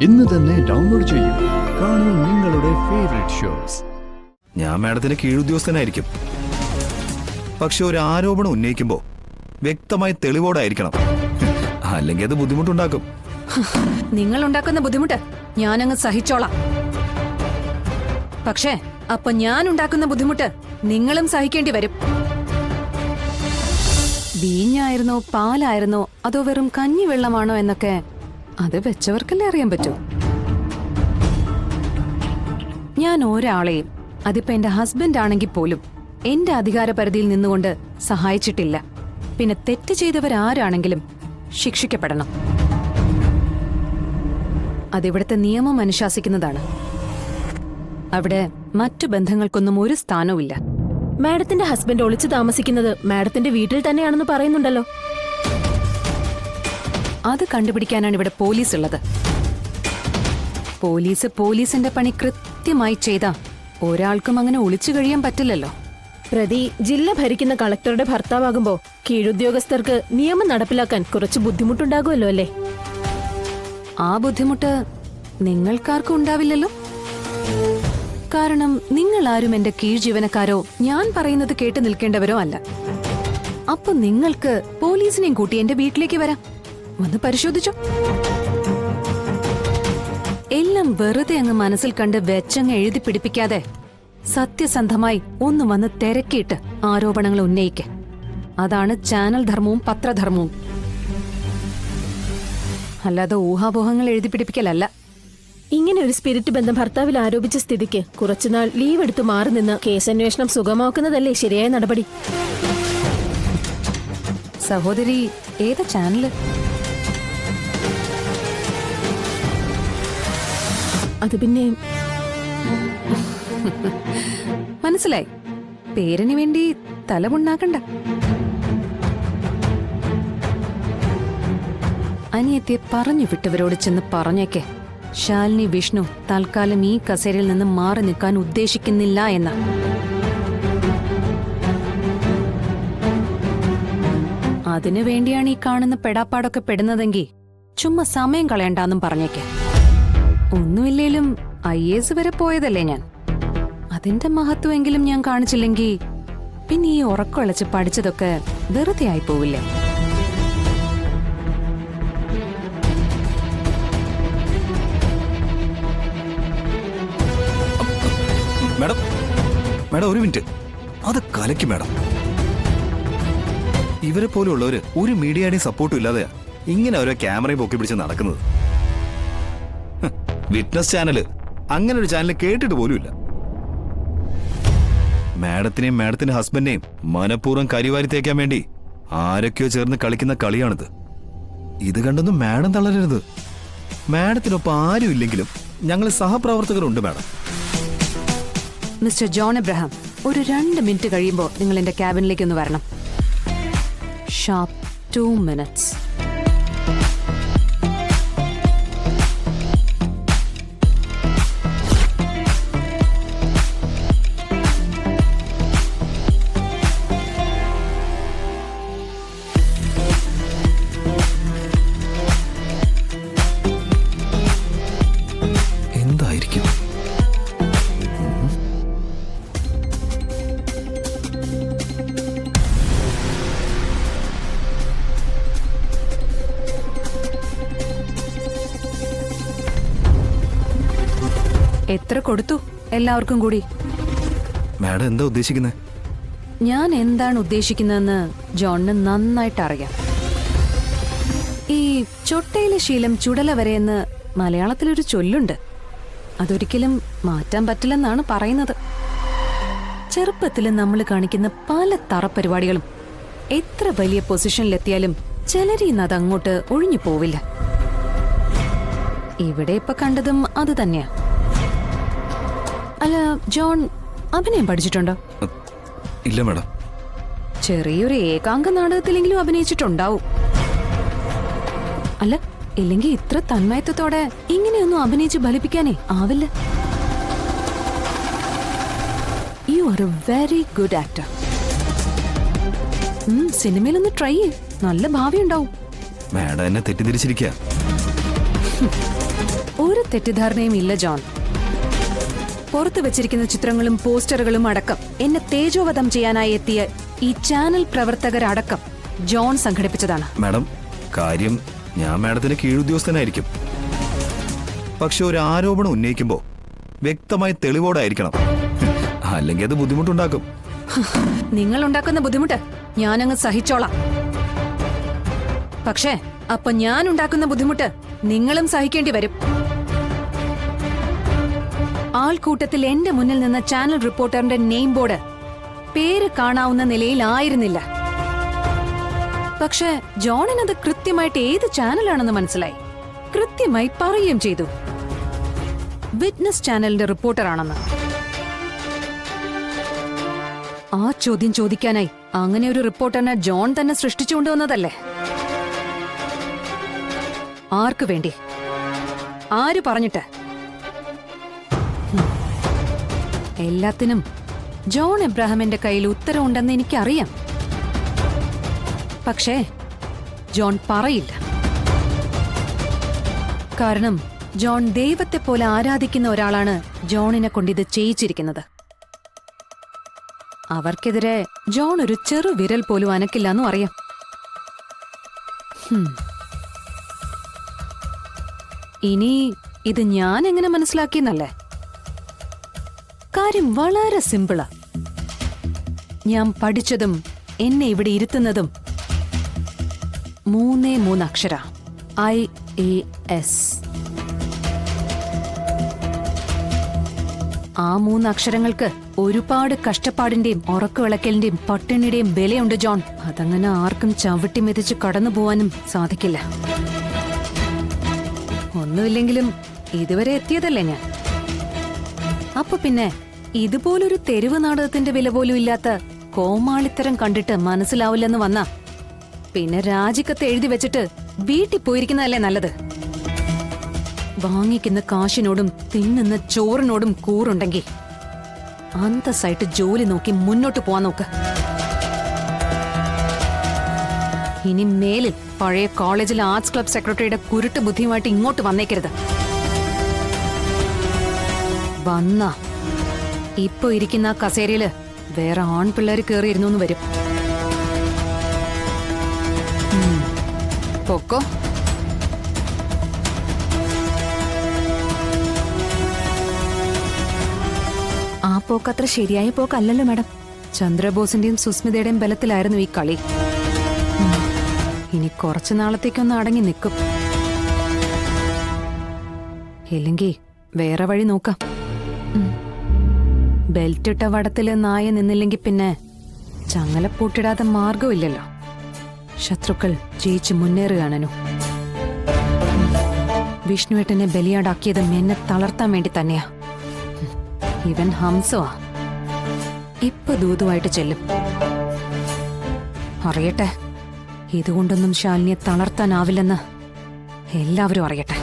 ഇന്ന് തന്നെ ഡൗൺലോഡ് ചെയ്യൂ. കാണൂ നിങ്ങളുടെ ഫേവറേറ്റ് ഷോസ്. ഞാൻ മാഡത്തിന്റെ കീഴുദ്യോഗസ്ഥനായിരിക്കും, പക്ഷെ ഒരു ആരോപണം ഉന്നയിക്കുമ്പോൾ വ്യക്തമായ തെളിവോടായിരിക്കണം. അല്ലെങ്കിൽ അത് ബുദ്ധിമുട്ടുണ്ടാക്കും. നിങ്ങൾ ഉണ്ടാക്കുന്ന ബുദ്ധിമുട്ട് ഞാനങ്ങ് സഹിച്ചോളാം. പക്ഷേ അപ്പൊ ഞാൻ ഉണ്ടാക്കുന്ന ബുദ്ധിമുട്ട് നിങ്ങളും സഹിക്കേണ്ടി വരും. വീഞ്ഞായിരുന്നോ പാലായിരുന്നോ അതോ വെറും കഞ്ഞിവെള്ളമാണോ എന്നൊക്കെ അത് വെച്ചവർക്കല്ലേ അറിയാൻ പറ്റൂ. ഞാൻ ഒരാളെയും, അതിപ്പോ എന്റെ ഹസ്ബൻഡ് ആണെങ്കിൽ പോലും, എന്റെ അധികാരപരിധിയിൽ നിന്നുകൊണ്ട് സഹായിച്ചിട്ടില്ല. പിന്നെ തെറ്റ് ചെയ്തവരാരാണെങ്കിലും ശിക്ഷിക്കപ്പെടണം. അതിവിടുത്തെ നിയമം അനുശാസിക്കുന്നതാണ്. അവിടെ മറ്റു ബന്ധങ്ങൾക്കൊന്നും ഒരു സ്ഥാനവുമില്ല. മാഡത്തിന്റെ ഹസ്ബൻഡ് ഒളിച്ചു താമസിക്കുന്നത് മാഡത്തിന്റെ വീട്ടിൽ തന്നെയാണെന്ന് പറയുന്നുണ്ടല്ലോ. അത് കണ്ടുപിടിക്കാനാണ് ഇവിടെ പോലീസ് ഉള്ളത്. പോലീസിന്റെ പണി കൃത്യമായി ചെയ്താ ഒരാൾക്കും അങ്ങനെ ഒളിച്ചു കഴിയാൻ പറ്റില്ലല്ലോ. പ്രതി ജില്ല ഭരിക്കുന്ന കളക്ടറുടെ ഭർത്താവാകുമ്പോ കീഴുദ്യോഗസ്ഥർക്ക് നിയമം നടപ്പിലാക്കാൻ കുറച്ച് ബുദ്ധിമുട്ടുണ്ടാകുമല്ലോ അല്ലേ? ആ ബുദ്ധിമുട്ട് നിങ്ങൾക്കാർക്കും ഉണ്ടാവില്ലല്ലോ. കാരണം നിങ്ങൾ ആരും എന്റെ കീഴ് ജീവനക്കാരോ ഞാൻ പറയുന്നത് കേട്ട് നിൽക്കേണ്ടവരോ അല്ല. അപ്പൊ നിങ്ങൾക്ക് പോലീസിനെയും കൂട്ടി എന്റെ വീട്ടിലേക്ക് വരാം. വന്ന് പരിശോധിച്ചോ. എല്ലാം വെറുതെ അങ്ങ് മനസ്സിൽ കണ്ട് വെച്ചങ്ങ് എഴുതി പിടിപ്പിക്കാതെ സത്യസന്ധമായി ഒന്ന് വന്ന് തിരക്കിയിട്ട് ആരോപണങ്ങൾ ഉന്നയിക്ക. അതാണ് ചാനൽ ധർമ്മവും പത്രധർമ്മവും. അല്ലാതെ ഊഹാപോഹങ്ങൾ എഴുതി പിടിപ്പിക്കലല്ല. ഇങ്ങനെ ഒരു സ്പിരിറ്റ് ബന്ധം ഭർത്താവിൽ ആരോപിച്ച സ്ഥിതിക്ക് കുറച്ചുനാൾ ലീവ് എടുത്തു മാറി നിന്ന് കേസന്വേഷണം സുഗമാക്കുന്നതല്ലേ ശരിയായ നടപടി? സഹോദരി, ഏതാ ചാനല്? അത് പിന്നെ മനസ്സിലായി. പേരിന് വേണ്ടി തലമുണ്ടാക്കണ്ട. അനിയത്തെ പറഞ്ഞു വിട്ടവരോട് ചെന്ന് പറഞ്ഞേക്കെ ശാലിനി വിഷ്ണു തൽക്കാലം ഈ കസേരയിൽ നിന്ന് മാറി നിൽക്കാൻ ഉദ്ദേശിക്കുന്നില്ല എന്ന. അതിനു വേണ്ടിയാണ് ഈ കാണുന്ന പെടാപ്പാടൊക്കെ പെടുന്നതെങ്കിൽ ചുമ്മാ സമയം കളയണ്ടെന്നും പറഞ്ഞേക്കെ. ഒന്നുമില്ലേലും IAS വരെ പോയതല്ലേ ഞാൻ. അതിന്റെ മഹത്വമെങ്കിലും ഞാൻ കാണിച്ചില്ലെങ്കിൽ പിന്നെ ഈ ഉറക്കൊളച്ച് പഠിച്ചതൊക്കെ വെറുതെ ആയി പോവില്ലേ? മാഡം മാഡം ഒരു മിനിറ്റ്, അത് കലക്കി മാഡം. ഇവരെ പോലെയുള്ളവര് ഒരു മീഡിയയുടെയും സപ്പോർട്ടും ഇല്ലാതെയാ ഇങ്ങനെ ഓരോ ക്യാമറയും പൊക്കി പിടിച്ച് നടക്കുന്നത്. വിറ്റ്നസ് ചാനല് അങ്ങനെ ഒരു ചാനൽ കേട്ടിട്ട് പോലുമില്ല. മാഡത്തിനെയും മാഡത്തിന്റെ ഹസ്ബൻഡിനെയും മനഃപൂർവ്വം കരിവാരി തേക്കാൻ വേണ്ടി ആരൊക്കെയോ ചേർന്ന് കളിക്കുന്ന കളിയാണിത്. ഇത് കണ്ടൊന്നും മാഡം തളരരുത്. മാഡത്തിനൊപ്പം ആരും ഇല്ലെങ്കിലും ഞങ്ങൾ സഹപ്രവർത്തകരുണ്ട് മാഡം. മിസ്റ്റർ ജോൺ എബ്രഹാം, ഒരു 2 മിനിറ്റ് കഴിയുമ്പോൾ നിങ്ങൾ എന്റെ ക്യാബിനിലേക്ക് ഒന്ന് വരണം. Sharp 2 minutes. എന്തായിരിക്കും? എത്ര കൊടുത്തു എല്ലാവർക്കും കൂടി? മാഡം എന്താ ഉദ്ദേശിക്കുന്നത്? ഞാൻ എന്താണ് ഉദ്ദേശിക്കുന്നതെന്ന് ജോണിന് നന്നായിട്ട് അറിയാം. ഈ ചൊട്ടയിലെ ശീലം ചുടല വരെയെന്ന് മലയാളത്തിലൊരു ചൊല്ലുണ്ട്. അതൊരിക്കലും മാറ്റാൻ പറ്റില്ലെന്നാണ് പറയുന്നത്. ചെറുപ്പത്തിൽ നമ്മൾ കാണിക്കുന്ന പല തറപരിപാടികളും എത്ര വലിയ പൊസിഷനിലെത്തിയാലും ചിലരിന്ന് അതങ്ങോട്ട് ഒഴിഞ്ഞു പോവില്ല. ഇവിടെ ഇപ്പൊ കണ്ടതും അത് തന്നെയാ. അല്ല, ജോൺ അഭിനയം പഠിച്ചിട്ടുണ്ടോ? ഇല്ല മാഡം. ചെറിയൊരു ഏകാംഗ നാടകത്തിലെങ്കിലും അഭിനയിച്ചിട്ടുണ്ടാവും. അല്ല, ഇല്ലെങ്കിൽ ഇത്ര തന്മയത്വത്തോടെ ഇങ്ങനെയൊന്നും അഭിനയിച്ച് ഫലിപ്പിക്കാനേ ആവില്ല. You are a very good actor. സിനിമയിലൊന്ന് ട്രൈ ചെയ്യ്, നല്ല ഭാവി ഉണ്ടാവും. മാഡം എന്നെ തെറ്റിദ്ധരിച്ചിരിക്കുക. ഒരു തെറ്റിദ്ധാരണയും ഇല്ല ജോൺ. പുറത്തു വെച്ചിരിക്കുന്ന ചിത്രങ്ങളും പോസ്റ്ററുകളും അടക്കം എന്നെ തേജോവധം ചെയ്യാനായി എത്തിയ ഈ ചാനൽ പ്രവർത്തകരടക്കം ജോൺ സംഘടിപ്പിച്ചതാണ്. മാഡം, കാര്യം ഞാൻ മാഡത്തിന് കീഴുദ്യോഗസ്ഥനായിരിക്കും. പക്ഷെ ഒരു ആരോപണം ഉന്നയിക്കുമ്പോൾ വ്യക്തമായ തെളിവോടായിരിക്കണം. അല്ലെങ്കിൽ അത് ബുദ്ധിമുട്ടുണ്ടാക്കും. നിങ്ങൾ ഉണ്ടാക്കുന്ന ബുദ്ധിമുട്ട് ഞാനങ്ങ് സഹിച്ചോളാം. പക്ഷേ അപ്പൊ ഞാൻ ഉണ്ടാക്കുന്ന ബുദ്ധിമുട്ട് നിങ്ങളും സഹിക്കേണ്ടി വരും. ആൾക്കൂട്ടത്തിൽ എന്റെ മുന്നിൽ നിന്ന ചാനൽ റിപ്പോർട്ടറിന്റെ നെയിം ബോർഡ് പേര് കാണാവുന്ന നിലയിലായിരുന്നില്ല. പക്ഷെ ജോണിനത് കൃത്യമായിട്ട് ഏത് ചാനലാണെന്ന് മനസ്സിലായി. കൃത്യമായി പറയുകയും ചെയ്തു, വിറ്റ്നസ് ചാനലിന്റെ റിപ്പോർട്ടറാണെന്ന്. ആ ചോദ്യം ചോദിക്കാനായി അങ്ങനെ ഒരു റിപ്പോർട്ടറിനെ ജോൺ തന്നെ സൃഷ്ടിച്ചുകൊണ്ടുവന്നതല്ലേ? ആർക്കു വേണ്ടി? ആര് പറഞ്ഞിട്ട്? എല്ലാത്തിനും ജോൺ എബ്രഹാമിന്റെ കയ്യിൽ ഉത്തരവുണ്ടെന്ന് എനിക്കറിയാം. പക്ഷേ ജോൺ പറയില്ല. കാരണം ജോൺ ദൈവത്തെ പോലെ ആരാധിക്കുന്ന ഒരാളാണ് ജോണിനെ കൊണ്ടിത് ചെയ്യിച്ചിരിക്കുന്നത്. അവർക്കെതിരെ ജോൺ ഒരു ചെറു വിരൽ പോലും അനക്കില്ലെന്നും അറിയാം. ഇനി ഇത് ഞാൻ എങ്ങനെ മനസ്സിലാക്കിയെന്നല്ലേ? കാര്യം വളരെ സിമ്പിളാ. ഞാൻ പഠിച്ചതും എന്നെ ഇവിടെ ഇരുത്തുന്നതും 3 അക്ഷര IAS. ആ 3 അക്ഷരങ്ങൾക്ക് ഒരുപാട് കഷ്ടപ്പാടിന്റെയും ഉറക്കുവിളക്കലിന്റെയും പട്ടിണിയുടെയും വിലയുണ്ട് ജോൺ. അതങ്ങനെ ആർക്കും ചവിട്ടി മെതിച്ച് കടന്നു പോവാനും സാധിക്കില്ല. ഒന്നുമില്ലെങ്കിലും ഇതുവരെ എത്തിയതല്ലേ ഞാൻ. അപ്പൊ പിന്നെ ഇതുപോലൊരു തെരുവ് നാടകത്തിന്റെ വില പോലും ഇല്ലാത്ത കോമാളിത്തരം കണ്ടിട്ട് മനസ്സിലാവില്ലെന്ന് വന്നാ പിന്നെ രാജിക്കത്ത് എഴുതി വെച്ചിട്ട് വീട്ടിൽ പോയിരിക്കുന്നതല്ലേ നല്ലത്. വാങ്ങിക്കുന്ന കാശിനോടും തിന്നുന്ന ചോറിനോടും കൂറുണ്ടെങ്കിൽ അന്തസ്സായിട്ട് ജോലി നോക്കി മുന്നോട്ട് പോവാൻ നോക്ക്. ഇനി മേലിൽ പഴയ കോളേജിലെ ആർട്സ് ക്ലബ് സെക്രട്ടറിയുടെ കുരുട്ട് ബുദ്ധിയുമായിട്ട് ഇങ്ങോട്ട് വന്നേക്കരുത്. വന്ന ഇപ്പൊ ഇരിക്കുന്ന ആ കസേരയില് വേറെ ആൺപിള്ളേര് കേറിയിരുന്നു വരും. പൊക്കോ. ആ പോക്കത്ര ശരിയായ പോക്കല്ലല്ലോ മാഡം. ചന്ദ്രബോസിന്റെയും സുസ്മിതയുടെയും ബലത്തിലായിരുന്നു ഈ കളി. ഇനി കുറച്ചു നാളത്തേക്കൊന്ന് അടങ്ങി നിൽക്കും. ഇല്ലെങ്കിൽ വേറെ വഴി നോക്കാം. ബെൽറ്റിട്ട വടത്തില് നായ നിന്നില്ലെങ്കിൽ പിന്നെ ചങ്ങലപ്പൂട്ടിടാതെ മാർഗമില്ലല്ലോ. ശത്രുക്കൾ ജയിച്ച് മുന്നേറുകയാണു. വിഷ്ണുവേട്ടനെ ബലിയാടാക്കിയതും എന്നെ തളർത്താൻ വേണ്ടി തന്നെയാ. ഇവൻ ഹംസവാ. ഇപ്പൊ ദൂതുവായിട്ട് ചെല്ലും. അറിയട്ടെ, ഇതുകൊണ്ടൊന്നും ശാലിനിയെ തളർത്താനാവില്ലെന്ന് എല്ലാവരും അറിയട്ടെ.